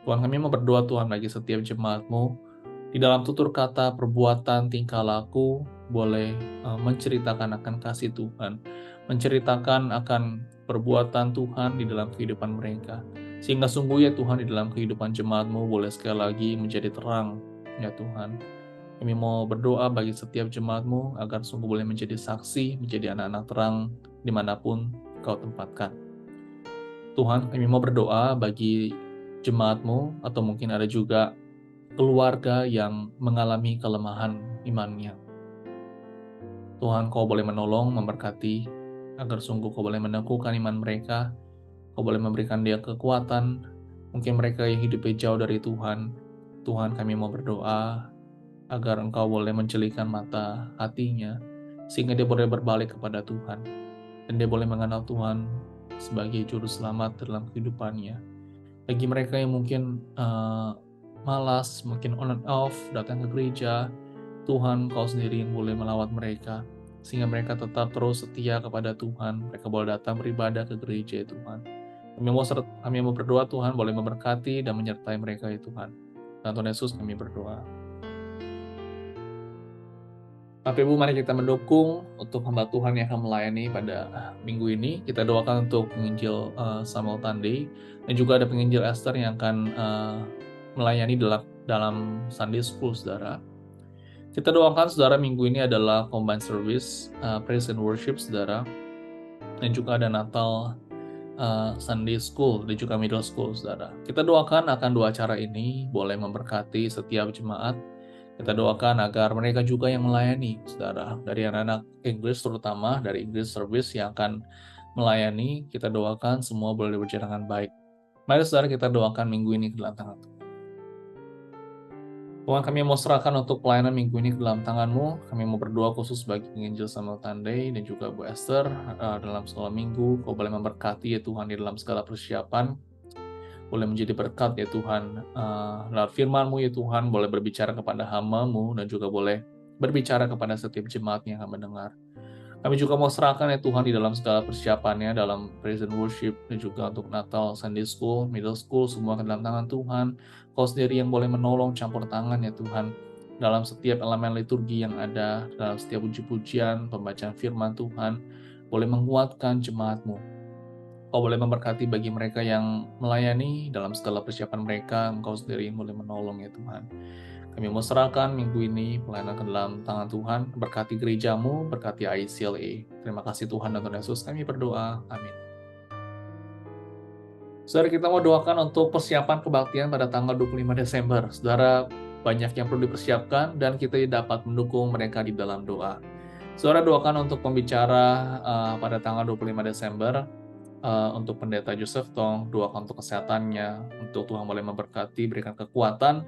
C: Tuhan, kami mau berdoa Tuhan bagi setiap jemaat-Mu, di dalam tutur kata, perbuatan, tingkah laku, boleh menceritakan akan kasih Tuhan, menceritakan akan perbuatan Tuhan di dalam kehidupan mereka. Sehingga sungguh ya Tuhan, di dalam kehidupan jemaat-Mu boleh sekali lagi menjadi terang, ya Tuhan. Kami mau berdoa bagi setiap jemaat-Mu agar sungguh boleh menjadi saksi, menjadi anak-anak terang dimanapun Kau tempatkan. Tuhan, kami mau berdoa bagi jemaat-Mu, atau mungkin ada juga keluarga yang mengalami kelemahan imannya. Tuhan, Kau boleh menolong, memberkati, agar sungguh Kau boleh meneguhkan iman mereka, Kau boleh memberikan dia kekuatan. Mungkin mereka yang hidupnya jauh dari Tuhan. Tuhan, kami mau berdoa agar Engkau boleh menjelikan mata hatinya, sehingga dia boleh berbalik kepada Tuhan, dan dia boleh mengenal Tuhan sebagai juru selamat dalam kehidupannya. Bagi mereka yang mungkin malas, mungkin on and off, datang ke gereja, Tuhan, Kau sendiri yang boleh melawat mereka, sehingga mereka tetap terus setia kepada Tuhan. Mereka boleh datang beribadah ke gereja, ya Tuhan. Kami mau berdoa, Tuhan boleh memberkati dan menyertai mereka, ya Tuhan. Dan Tuhan Yesus kami berdoa. Bapak Ibu, mari kita mendukung untuk hamba Tuhan yang akan melayani pada minggu ini. Kita doakan untuk penginjil Samuel Tandey, dan juga ada penginjil Esther yang akan melayani dalam Sunday School, saudara. Kita doakan, saudara, minggu ini adalah Combined Service, Praise and Worship, saudara. Dan juga ada Natal Sunday School, dan juga Middle School, saudara. Kita doakan akan dua acara ini boleh memberkati setiap jemaat. Kita doakan agar mereka juga yang melayani, saudara, dari anak-anak Inggris, terutama dari English Service yang akan melayani. Kita doakan semua boleh berjalan dengan baik. Mari saudara, kita doakan minggu ini ke dalam tangan Tuhan. Tuhan, kami mau serahkan untuk pelayanan minggu ini ke dalam tangan-Mu. Kami mau berdoa khusus bagi penginjil Samuel Tandey dan juga Bu Esther dalam segala minggu. Kau boleh memberkati ya Tuhan di dalam segala persiapan. Boleh menjadi berkat ya Tuhan. Lewat firman-Mu ya Tuhan, boleh berbicara kepada hamba-Mu dan juga boleh berbicara kepada setiap jemaat yang akan mendengar. Kami juga mau serahkan ya Tuhan di dalam segala persiapannya, dalam praise and worship, dan juga untuk Natal, Sunday School, Middle School, semua ke dalam tangan Tuhan. Kau sendiri yang boleh menolong, campur tangan ya Tuhan, dalam setiap elemen liturgi yang ada, dalam setiap puji-pujian, pembacaan firman Tuhan, boleh menguatkan jemaat-Mu. Kau boleh memberkati bagi mereka yang melayani dalam segala persiapan mereka, Engkau sendiri yang boleh menolong ya Tuhan. Kami mau serahkan minggu ini pelayanan ke dalam tangan Tuhan, berkati gerejamu, berkati ICLA. Terima kasih Tuhan dan Tuhan Yesus, kami berdoa. Amin. Saudara, kita mau doakan untuk persiapan kebaktian pada tanggal 25 Desember. Saudara, banyak yang perlu dipersiapkan dan kita dapat mendukung mereka di dalam doa. Saudara, doakan untuk pembicara pada tanggal 25 Desember, untuk pendeta Joseph Tong, doakan untuk kesehatannya, untuk Tuhan boleh memberkati, berikan kekuatan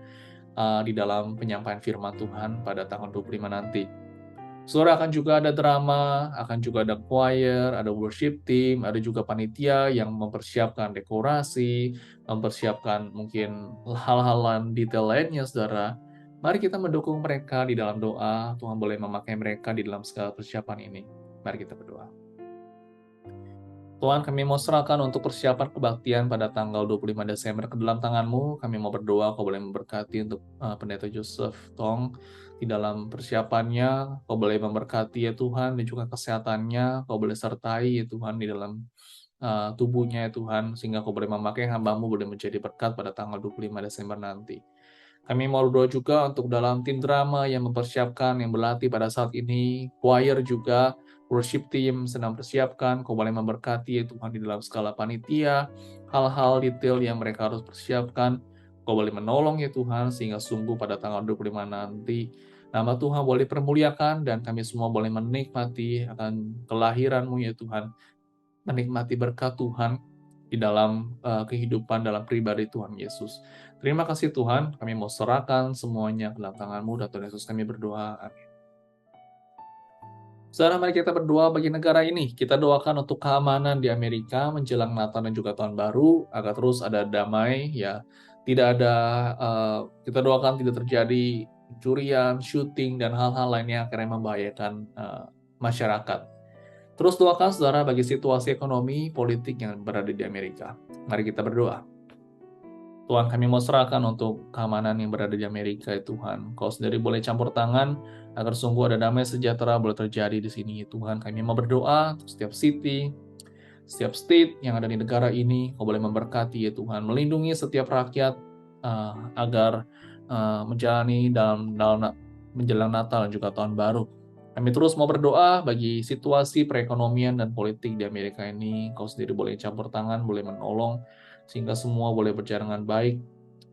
C: di dalam penyampaian firman Tuhan pada tanggal 25 nanti. Saudara, akan juga ada drama, akan juga ada choir, ada worship team, ada juga panitia yang mempersiapkan dekorasi, mempersiapkan mungkin hal-hal detail lainnya, saudara. Mari kita mendukung mereka di dalam doa, Tuhan boleh memakai mereka di dalam segala persiapan ini. Mari kita berdoa. Tuhan, kami mau serahkan untuk persiapan kebaktian pada tanggal 25 Desember ke dalam tangan-Mu. Kami mau berdoa, Kau boleh memberkati untuk pendeta Joseph Tong di dalam persiapannya. Kau boleh memberkati ya Tuhan, dan juga kesehatannya. Kau boleh sertai ya Tuhan di dalam tubuhnya ya Tuhan, sehingga Kau boleh memakai hamba-Mu boleh menjadi berkat pada tanggal 25 Desember nanti. Kami mau berdoa juga untuk dalam tim drama yang mempersiapkan, yang berlatih pada saat ini, choir juga, worship team sedang persiapkan. Kau boleh memberkati ya Tuhan di dalam skala panitia, hal-hal detail yang mereka harus persiapkan. Kau boleh menolong ya Tuhan, sehingga sungguh pada tanggal 25 nanti, nama Tuhan boleh permuliakan, dan kami semua boleh menikmati akan kelahiran-Mu ya Tuhan, menikmati berkat Tuhan di dalam kehidupan dalam pribadi Tuhan Yesus. Terima kasih Tuhan, kami mau serahkan semuanya ke dalam tangan-Mu, dan Tuhan Yesus kami berdoa. Amin. Saudara, mari kita berdoa bagi negara ini. Kita doakan untuk keamanan di Amerika menjelang Natal dan juga Tahun Baru, agar terus ada damai, ya. Tidak ada, kita doakan tidak terjadi curian, syuting, dan hal-hal lainnya yang akhirnya membahayakan masyarakat. Terus doakan saudara bagi situasi ekonomi, politik yang berada di Amerika. Mari kita berdoa. Tuhan, kami mau serahkan untuk keamanan yang berada di Amerika ya Tuhan. Kau sendiri boleh campur tangan agar sungguh ada damai sejahtera boleh terjadi di sini ya Tuhan. Kami mau berdoa untuk setiap city, setiap state yang ada di negara ini. Kau boleh memberkati ya Tuhan, melindungi setiap rakyat agar menjalani dalam menjelang Natal dan juga Tahun Baru. Kami terus mau berdoa bagi situasi perekonomian dan politik di Amerika ini. Kau sendiri boleh campur tangan, boleh menolong, sehingga semua boleh berjalan dengan baik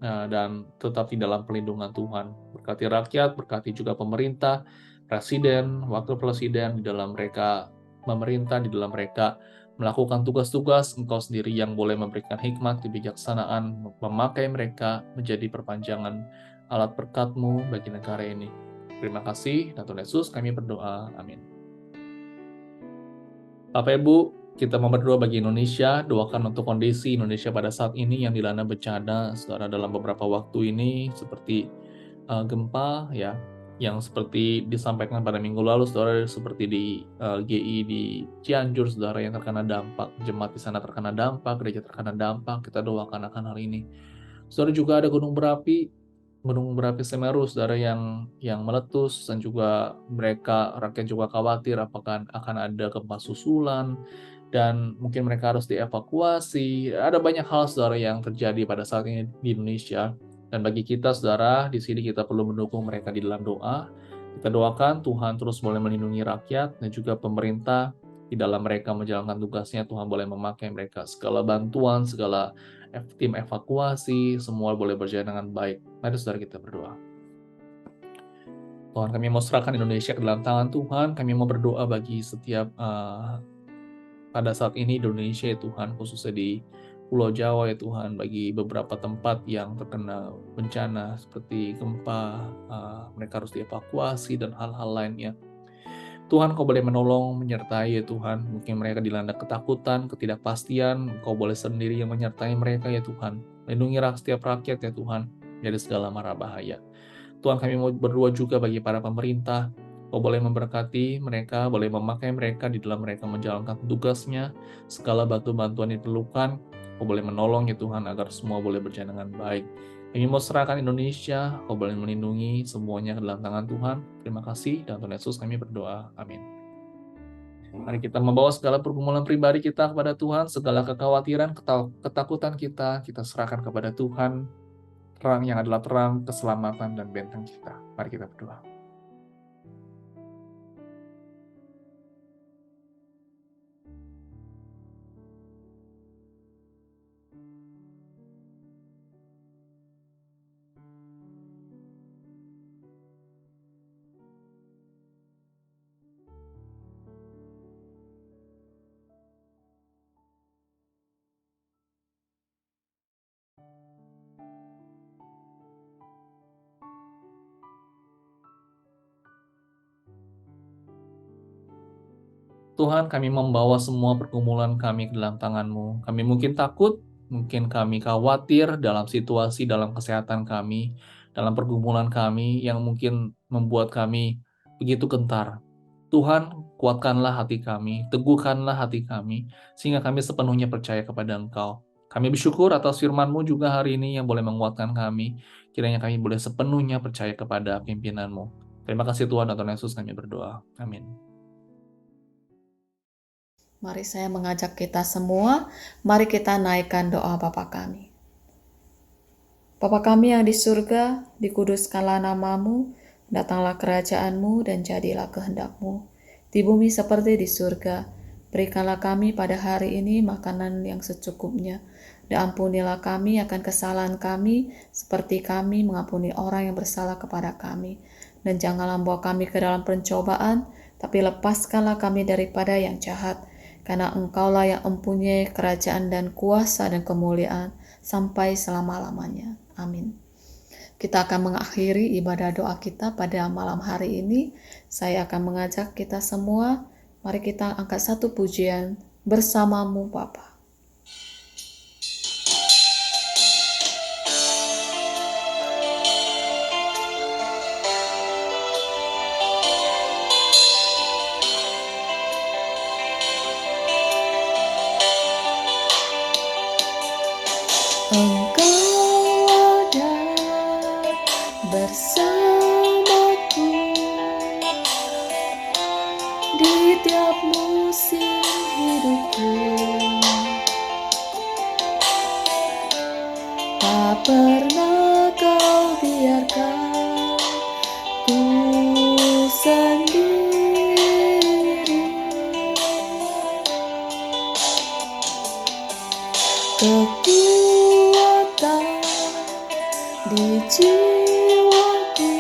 C: dan tetap di dalam perlindungan Tuhan. Berkati rakyat, berkati juga pemerintah, presiden, wakil presiden, di dalam mereka memerintah, di dalam mereka melakukan tugas-tugas. Engkau sendiri yang boleh memberikan hikmat, kebijaksanaan, memakai mereka menjadi perpanjangan alat berkat-Mu bagi negara ini. Terima kasih, dan Tuhan Yesus kami berdoa. Amin. Bapak Ibu, kita mau berdoa bagi Indonesia, doakan untuk kondisi Indonesia pada saat ini yang dilanda bencana, saudara, dalam beberapa waktu ini, seperti gempa, ya, yang seperti disampaikan pada minggu lalu, saudara, seperti di GI di Cianjur, saudara, yang terkena dampak, jemaat di sana terkena dampak, gereja terkena dampak, kita doakan akan hal ini. Saudara, juga ada gunung berapi Semeru, saudara, yang meletus, dan juga rakyat juga khawatir apakah akan ada gempa susulan, dan mungkin mereka harus dievakuasi. Ada banyak hal, saudara, yang terjadi pada saat ini di Indonesia. Dan bagi kita, saudara, di sini kita perlu mendukung mereka di dalam doa. Kita doakan Tuhan terus boleh melindungi rakyat dan juga pemerintah di dalam mereka menjalankan tugasnya. Tuhan boleh memakai mereka, segala bantuan, segala tim evakuasi, semua boleh berjalan dengan baik. Mari saudara kita berdoa. Tuhan, kami mau serahkan Indonesia ke dalam tangan Tuhan. Kami mau berdoa bagi setiap pada saat ini di Indonesia ya Tuhan, khususnya di Pulau Jawa ya Tuhan, bagi beberapa tempat yang terkena bencana seperti gempa, mereka harus dievakuasi dan hal-hal lainnya. Tuhan, Kau boleh menolong, menyertai ya Tuhan. Mungkin mereka dilanda ketakutan, ketidakpastian. Kau boleh sendiri yang menyertai mereka ya Tuhan. Lindungi setiap rakyat ya Tuhan dari segala mara bahaya. Tuhan, kami mau berdoa juga bagi para pemerintah. Kau boleh memberkati mereka, boleh memakai mereka di dalam mereka menjalankan tugasnya. Segala bantuan yang diperlukan, Kau boleh menolong ya Tuhan agar semua boleh berjalan dengan baik. Kami mau serahkan Indonesia, Kau boleh melindungi semuanya ke dalam tangan Tuhan. Terima kasih, dan Tuhan Yesus kami berdoa. Amin. Mari kita membawa segala pergumulan pribadi kita kepada Tuhan, segala kekhawatiran, ketakutan kita serahkan kepada Tuhan, terang yang adalah terang, keselamatan, dan benteng kita. Mari kita berdoa. Tuhan, kami membawa semua pergumulan kami ke dalam tangan-Mu. Kami mungkin takut, mungkin kami khawatir dalam situasi, dalam kesehatan kami, dalam pergumulan kami yang mungkin membuat kami begitu gentar. Tuhan, kuatkanlah hati kami, teguhkanlah hati kami, sehingga kami sepenuhnya percaya kepada Engkau. Kami bersyukur atas firman-Mu juga hari ini yang boleh menguatkan kami. Kiranya kami boleh sepenuhnya percaya kepada pimpinan-Mu. Terima kasih Tuhan, dalam Yesus kami berdoa. Amin.
B: Mari saya mengajak kita semua, mari kita naikkan doa Bapa kami. Bapa kami yang di surga, dikuduskanlah nama-Mu, datanglah kerajaan-Mu dan jadilah kehendak-Mu. Di bumi seperti di surga, berikanlah kami pada hari ini makanan yang secukupnya, dan ampunilah kami akan kesalahan kami, seperti kami mengampuni orang yang bersalah kepada kami. Dan janganlah membawa kami ke dalam pencobaan, tapi lepaskanlah kami daripada yang jahat, karena Engkaulah yang mempunyai kerajaan dan kuasa dan kemuliaan sampai selama-lamanya. Amin. Kita akan mengakhiri ibadah doa kita pada malam hari ini. Saya akan mengajak kita semua, mari kita angkat satu pujian, Bersama-Mu Bapa. Engkau ada bersamaku di tiap musim hidupku. Tak pernah Kau biarkan ku sendiri. Kekuatan di jiwaku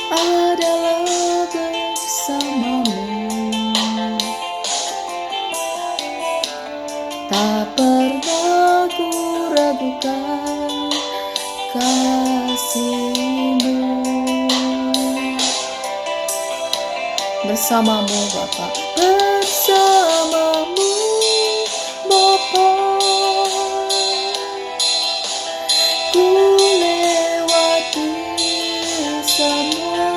B: adalah bersama-Mu. Tak pernah ku ragukan kasih-Mu. Bersama-Mu Bapa, bersama-Mu Bapa, ku lewati semua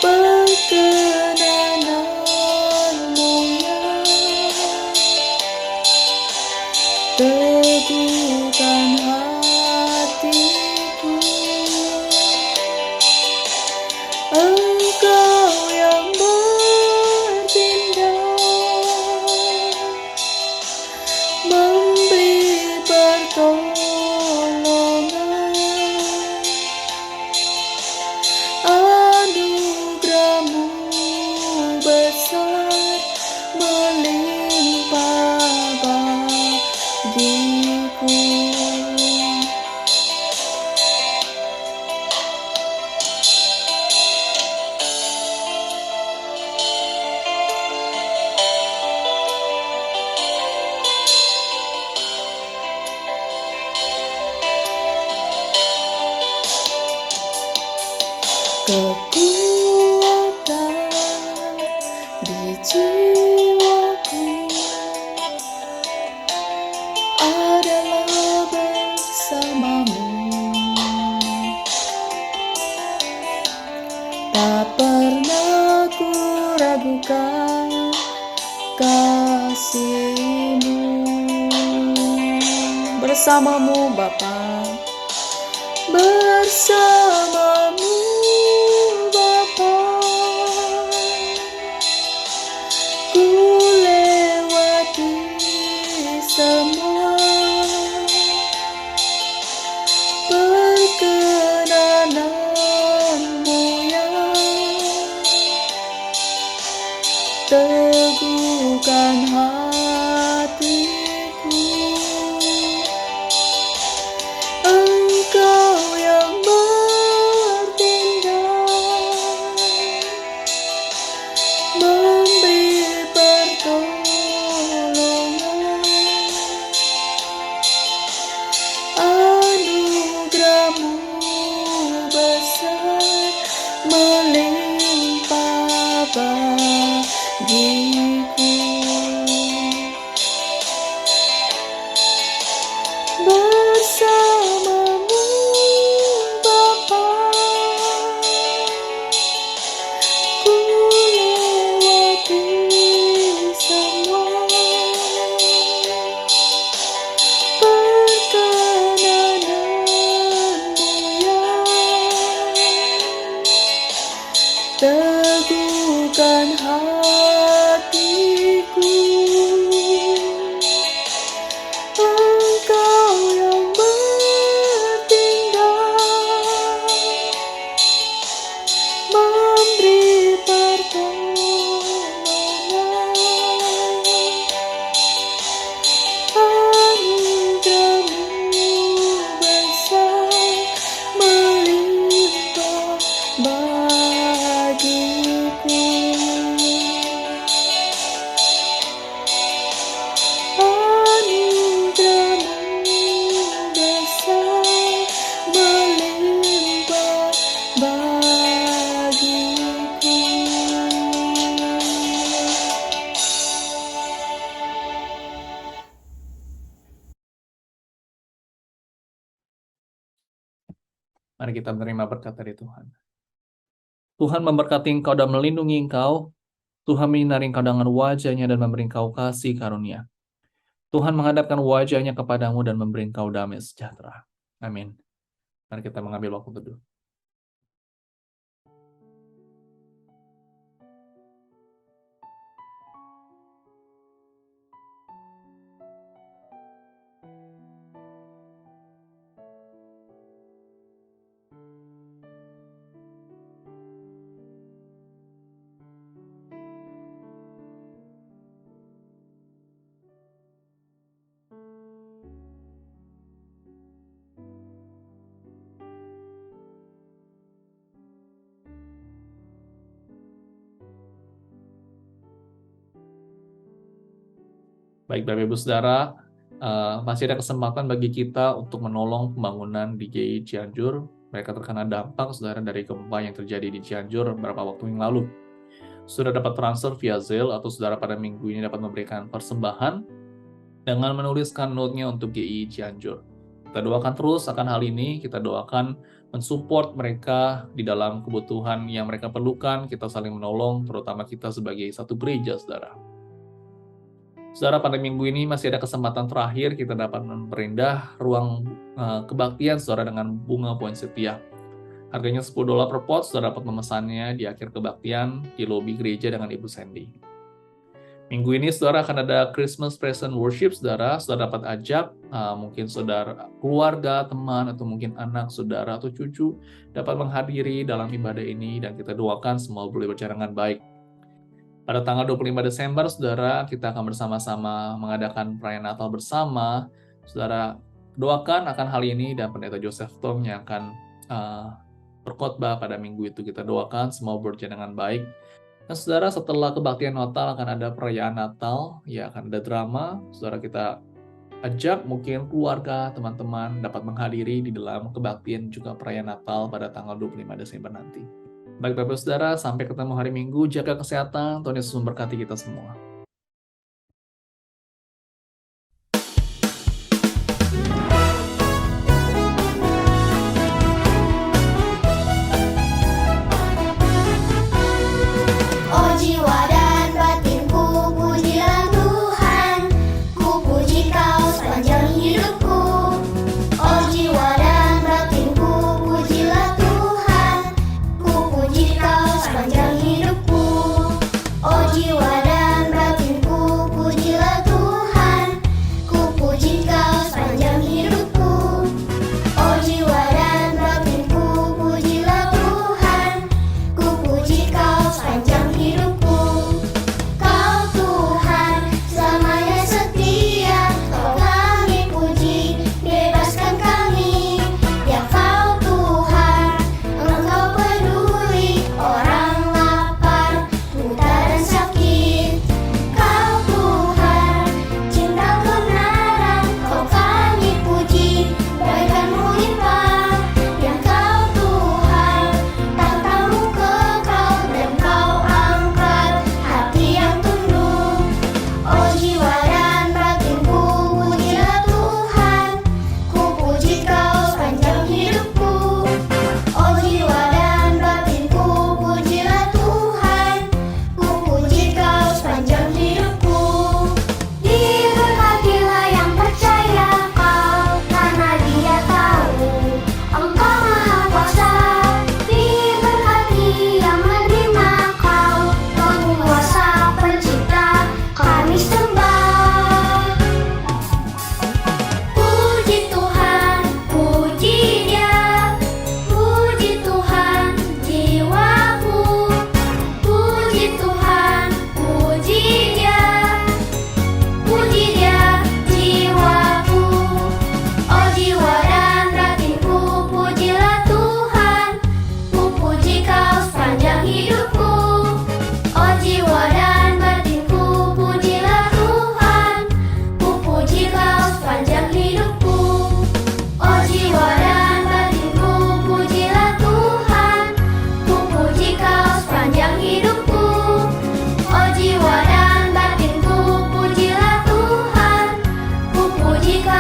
B: perkenananmu yang teguhkan hatiku. Engkau yang bertindak, memberi pertolongan, anugerah-Mu besar melimpah bagiku. Kekuatan di jiwaku adalah bersama-Mu. Tak pernah ku ragukan kasih-Mu. Bersama-Mu Bapa, bersama-Mu Bapa.
C: Mari kita menerima berkat dari Tuhan. Tuhan memberkati engkau dan melindungi engkau. Tuhan menyinari engkau dengan wajah-Nya dan memberi engkau kasih karunia. Tuhan menghadapkan wajah-Nya kepadamu dan memberi engkau damai sejahtera. Amin. Mari kita mengambil waktu teduh. Baik, Bapak Ibu Saudara, masih ada kesempatan bagi kita untuk menolong pembangunan di GI Cianjur. Mereka terkena dampak, Saudara, dari gempa yang terjadi di Cianjur beberapa waktu yang lalu. Sudah dapat transfer via Zelle atau Saudara pada minggu ini dapat memberikan persembahan dengan menuliskan note-nya untuk GI Cianjur. Kita doakan terus akan hal ini, kita doakan mensupport mereka di dalam kebutuhan yang mereka perlukan, kita saling menolong, terutama kita sebagai satu gereja, Saudara. Saudara, pada minggu ini masih ada kesempatan terakhir kita dapat memperindah ruang kebaktian Saudara dengan bunga poinsettia. Harganya $10 per pot, Saudara dapat memesannya di akhir kebaktian di lobi gereja dengan Ibu Sandy. Minggu ini Saudara akan ada Christmas Present Worship, Saudara dapat ajak mungkin Saudara, keluarga, teman, atau mungkin anak Saudara atau cucu dapat menghadiri dalam ibadah ini dan kita doakan semua boleh berjalan dengan baik. Pada tanggal 25 Desember, Saudara, kita akan bersama-sama mengadakan perayaan Natal bersama. Saudara, doakan akan hal ini dan Pendeta Joseph Tong yang akan berkhotbah pada minggu itu. Kita doakan semua berjalan dengan baik. Dan Saudara, setelah kebaktian Natal akan ada perayaan Natal, ya akan ada drama. Saudara, kita ajak mungkin keluarga, teman-teman dapat menghadiri di dalam kebaktian juga perayaan Natal pada tanggal 25 Desember nanti. Baik Bapak Saudara, sampai ketemu hari Minggu, jaga kesehatan, Tuhan Yesus memberkati kita semua.
D: Oh jiwa dan batinku, pujilah Tuhan, ku puji Kau sepanjang hidupku. Oh jiwa dan batinku, pujilah Tuhan, ku puji Kau sepanjang hidupku. Oh jiwa dan batinku, pujilah Tuhan, ku puji Kau sepanjang hidupku. Oh jiwa dan batinku, pujilah Tuhan, ku puji Kau sepanjang hidupku. Kau Tuhan selamanya setia, Kau kami puji, bebaskan kami. Ya Kau Tuhan, Engkau peduli orang lapar, buta dan sakit. Kau Tuhan, cinta kebenaran, Kau kami puji, baik-Mu limpah. Ya Kau Tuhan, tahta-Mu kekal dan Kau angkat hati yang tunduk. Oh jiwa dan batinku, pujilah Tuhan, ku puji Kau sepanjang hidupku. Oh jiwa dan batinku, pujilah Tuhan, ku puji Kau sepanjang hidupku. Diberkatilah yang percaya Kau, karena dia tahu Engkau Maha Kuasa. Diberkati yang menerima Kau, penguasa pencipta, kami sembah. Puji Tuhan, puji Dia, puji Tuhan jiwaku. Puji Tuhan, puji Dia, puji Dia jiwaku. Oh jiwa dan batinku, pujilah Tuhan, ku puji Kau sepanjang hidupku. Oh jiwa dan batinku, pujilah Tuhan, ku puji Kau sepanjang hidupku. Oh jiwa dan batinku, pujilah Tuhan, ku puji Kau sepanjang hidupku. Oh jiwa dan batinku, pujilah Tuhan, ku puji Kau